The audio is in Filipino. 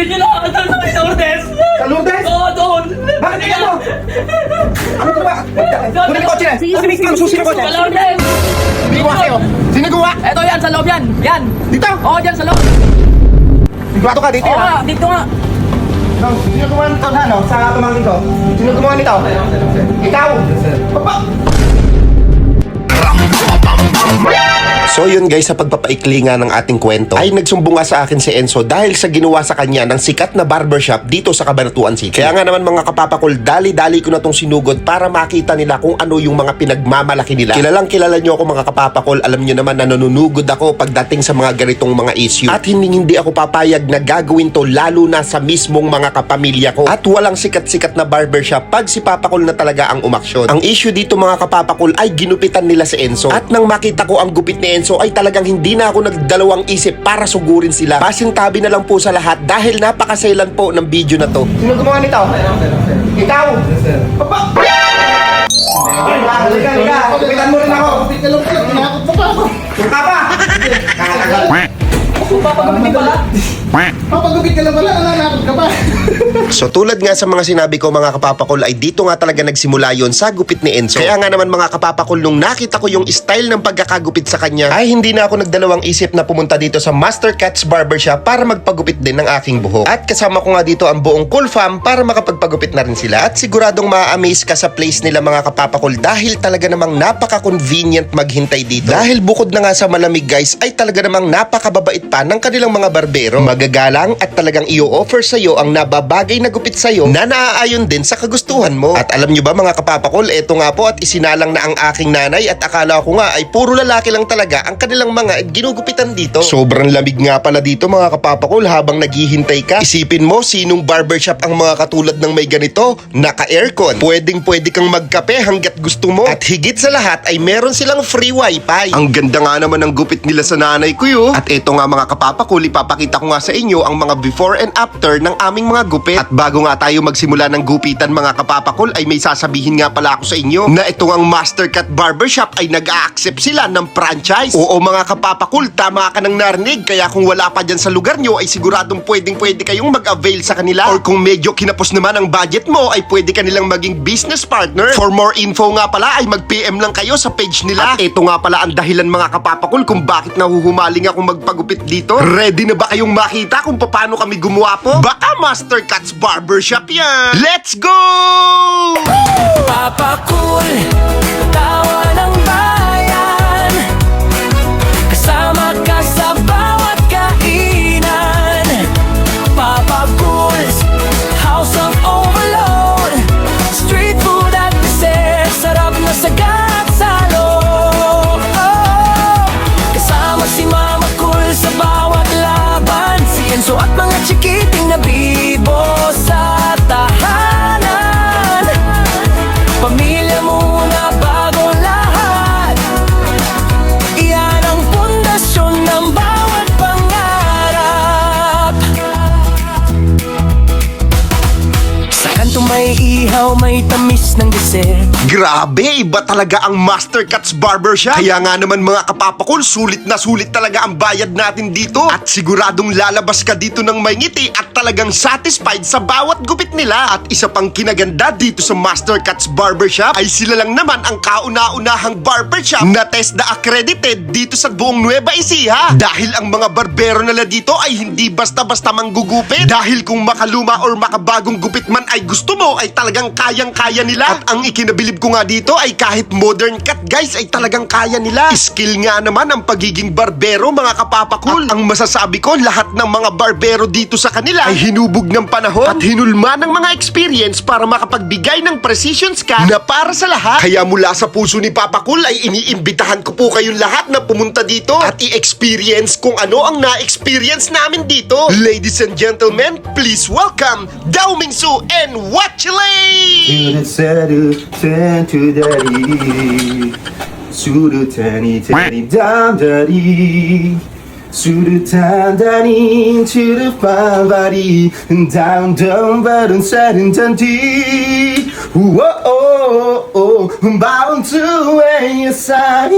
Doon yun ako. Doon sa may Lourdes. Sa Lourdes? Oo, doon. Bakit ka mo? Ano ba? Kunin ko siya. Kunin ko susi ko siya. Sa Lourdes. Sinagawa kayo? Sinagawa? Eto yan, sa loob yan. Yan. Dito? Oo, dyan sa loob. Sigurado ka dito Oo yan. nga, dito nga. Sino gumawa nito ano? Sa pamangkin ko? Sino gumawa nito? Ikaw? Papa! So yun guys, sa pagpapaikli nga ng ating kwento ay nagsumbong nga sa akin si Enzo dahil sa ginawa sa kanya ng sikat na barbershop dito sa Cabanatuan City. Kaya nga naman mga kapapakol, dali-dali ko na tong sinugod para makita nila kung ano yung mga pinagmamalaki nila. Kilalang kilala nyo ako mga kapapakol, alam nyo naman na nanunugod ako pagdating sa mga ganitong mga issue. At hindi ako papayag na gagawin to lalo na sa mismong mga kapamilya ko. At walang sikat-sikat na barbershop pag si Papakol na talaga ang umaksyon. Ang issue dito mga kapapakol ay ginupitan nila si Enzo. At nang makita ko ang gupit ni Enzo ay talagang hindi na ako nagdalawang isip para sugurin sila. Pasintabi na lang po sa lahat dahil napakaselan po ng video na to. Sino gumawa nito? Ikaw? Papa! Halika. Kupitan mo rin ako. Kupit ka lang pala. Tinakot mo pa ako. Suka pa! Papagupit pala. Papagupit ka lang pala. Nananakot ka pa. So tulad nga sa mga sinabi ko mga kapapakol ay dito nga talaga nagsimula yon sa gupit ni Enzo. Kaya nga naman mga kapapakol nung nakita ko yung style ng pagkakagupit sa kanya ay hindi na ako nagdalawang isip na pumunta dito sa Master Cats Barbershop para magpagupit din ng aking buhok. At kasama ko nga dito ang buong Cool Fam para makapagpagupit na rin sila. At siguradong ma-amaze ka sa place nila mga kapapakol dahil talaga namang napaka-convenient maghintay dito. Dahil bukod na nga sa malamig guys ay talaga namang napakababait pa ng kanilang mga barbero. Magagalang at talagang i-offer sa'yo ang nababagay na gupit sa'yo na naaayon din sa kagustuhan mo. At alam nyo ba mga kapapakol, eto nga po at isinalang na ang aking nanay at akala ko nga ay puro lalaki lang talaga ang kanilang mga ginugupitan dito. Sobrang lamig nga pala dito mga kapapakol habang naghihintay ka. Isipin mo sinong barbershop ang mga katulad ng may ganito, naka-aircon. Pwede kang magkape hanggat gusto mo. At higit sa lahat ay meron silang free wifi. Ang ganda nga naman ng gupit nila sa nanay ko yo. At eto nga mga kapapakol, ipapakita ko nga sa inyo ang mga before and after ng aming mga gupit. At bago nga tayo magsimula ng gupitan mga kapapakol ay may sasabihin nga pala ako sa inyo na itong ang Master Cat Barbershop ay nag-a-accept sila ng franchise. Oo mga kapapakol, tama ka ng narinig. Kaya kung wala pa dyan sa lugar nyo ay siguradong pwede kayong mag-avail sa kanila. Or kung medyo kinapos naman ang budget mo ay pwede ka nilang maging business partner. For more info nga pala ay mag-PM lang kayo sa page nila. At ito nga pala ang dahilan mga kapapakol kung bakit nahuhumaling ako magpagupit dito. Ready na ba kayong makita kung paano kami gumawa po? Baka Master Cats Barbershop yan! Let's go! Papakul, tawa ng bayan. Kasama ka sa bawat kainan. Papakul's House of Overload. Street food at dessert, sarap na sagat sa loob. Kasama si Mama Cool sa bawat laban. Si Enzo at mga chikiting na bibo sa tahanan. Pamilya muna bago lahat. Iyan ang pundasyon ng bawat pangarap. Sa kanto may ihaw, may tamis ng dessert. Grabe, iba talaga ang Master Cats Barbershop. Kaya nga naman mga kapapakol, sulit na sulit talaga ang bayad natin dito. At siguradong lalabas ka dito ng may ngiti at talagang satisfied sa bawat gupit nila. At isa pang kinaganda dito sa Master Cats Barbershop ay sila lang naman ang kauna-unahang barbershop na TESDA accredited dito sa buong Nueva Ecija. Dahil ang mga barbero nila dito ay hindi basta-basta manggugupit. Dahil kung makaluma or makabagong gupit man ay gusto mo ay talagang kayang-kaya nila. At ang ikinabilib ko nga dito ay kahit modern cut guys ay talagang kaya nila. Skill nga naman ang pagiging barbero mga kapapakul. At ang masasabi ko, lahat ng mga barbero dito sa kanila ay hinubog ng panahon at hinulma ng mga experience para makapagbigay ng precision cut na para sa lahat. Kaya mula sa puso ni Papakul ay iniimbitahan ko po kayong lahat na pumunta dito at i-experience kung ano ang na-experience namin dito. Ladies and gentlemen, please welcome Dao Mingsu and Watchley! 수류탄이 담다리 수류탄 다닌 치르파바리 다운다운 바른 살은 잔디 bound to your side